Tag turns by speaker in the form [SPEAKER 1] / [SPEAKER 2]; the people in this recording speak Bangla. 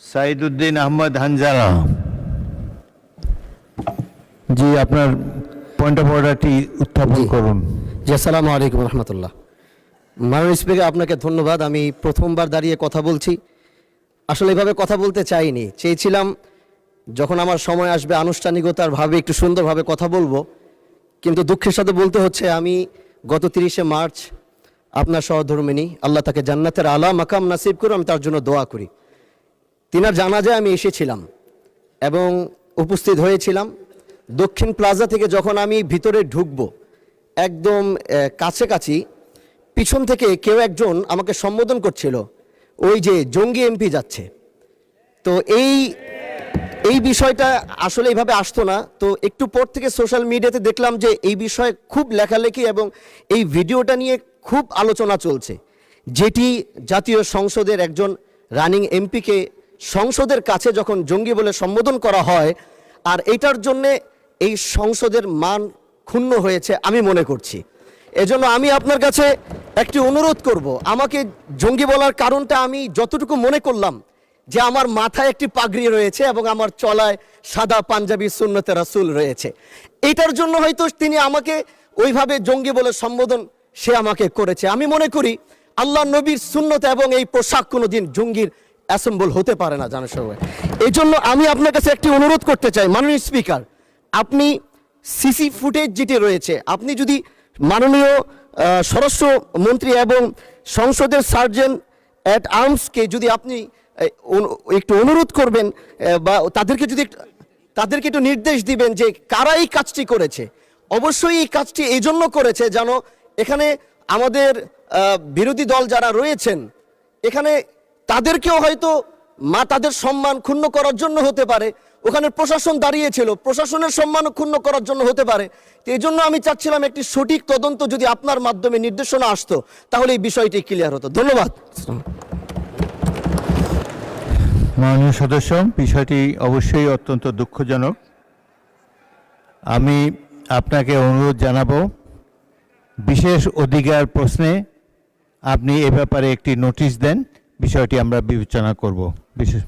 [SPEAKER 1] সাইদুদ্দিন আহমদ হানজালা। জি, আপনার পয়েন্ট অফ অর্ডারটি উত্থাপন করুন।
[SPEAKER 2] জি, আসসালামু আলাইকুম রহমতুল্লাহ। মাননীয় স্পিকার, আপনাকে ধন্যবাদ। আমি প্রথমবার দাঁড়িয়ে কথা বলছি। আসলে এভাবে কথা বলতে চাইনি, চেয়েছিলাম যখন আমার সময় আসবে আনুষ্ঠানিকতার ভাবে একটু সুন্দরভাবে কথা বলবো, কিন্তু দুঃখের সাথে বলতে হচ্ছে আমি গত 30শে মার্চ আপনার সহধর্মিণী, আল্লাহ তাকে জান্নাতের আলা মাকাম নাসিব করে, আমি তার জন্য দোয়া করি। তিনার জানাজায় আমি এসেছিলাম এবং উপস্থিত হয়েছিলাম। দক্ষিণ প্লাজা থেকে যখন আমি ভিতরে ঢুকবো, একদম কাছাকাছি পিছন থেকে কেউ একজন আমাকে সম্বোধন করছিল, ওই যে জঙ্গি এমপি যাচ্ছে। তো এই বিষয়টা আসলে এইভাবে আসতো না। তো একটু পর থেকে সোশ্যাল মিডিয়াতে দেখলাম যে এই বিষয়ে খুব লেখালেখি এবং এই ভিডিওটা নিয়ে খুব আলোচনা চলছে, যেটি জাতীয় সংসদের একজন রানিং এমপিকে সংসদের কাছে যখন জঙ্গি বলে সম্বোধন করা হয়, আর এইটার জন্যে এই সংসদের মান ক্ষুণ্ণ হয়েছে আমি মনে করছি। এজন্য আমি আপনার কাছে একটি অনুরোধ করব, আমাকে জঙ্গি বলার কারণটা আমি যতটুকু মনে করলাম যে আমার মাথায় একটি পাগড়ি রয়েছে এবং আমার চলায় সাদা পাঞ্জাবি সুন্নতে রাসূল রয়েছে, এটার জন্য হয়তো তিনি আমাকে ওইভাবে জঙ্গি বলে সম্বোধন সে আমাকে করেছে। আমি মনে করি আল্লাহ নবীর সুন্নত এবং এই পোশাক কোনোদিন জঙ্গির অ্যাসেম্বল হতে পারে না জানার সবাই। এই জন্য আমি আপনার কাছে একটি অনুরোধ করতে চাই, মাননীয় স্পিকার, আপনি সিসি ফুটেজ যেটি রয়েছে, আপনি যদি মাননীয় স্বরাষ্ট্রমন্ত্রী এবং সংসদের সার্জেন্ট অ্যাট আর্মসকে যদি আপনি একটু অনুরোধ করবেন বা তাদেরকে একটু নির্দেশ দিবেন যে কারা এই কাজটি করেছে। অবশ্যই এই কাজটি এই জন্য করেছে যেন এখানে আমাদের বিরোধী দল যারা রয়েছেন এখানে তাদেরকেও হয়তো তাদের সম্মান ক্ষুণ্ণ করার জন্য হতে পারে, ওখানে প্রশাসন দাঁড়িয়েছিল, প্রশাসনের সম্মান ক্ষুণ্ণ করার জন্য হতে পারে। তো এই জন্য আমি চাচ্ছিলাম একটি সঠিক তদন্ত যদি আপনার মাধ্যমে নির্দেশনা আসতো তাহলে এই বিষয়টি ক্লিয়ার হতো। ধন্যবাদ।
[SPEAKER 1] মাননীয় সদস্য, বিষয়টি অবশ্যই অত্যন্ত দুঃখজনক। আমি আপনাকে অনুরোধ জানাবো, বিশেষ অধিকার প্রশ্নে আপনি এ ব্যাপারে একটি নোটিশ দেন, বিষয়টি আমরা বিবেচনা করব। বিশেষ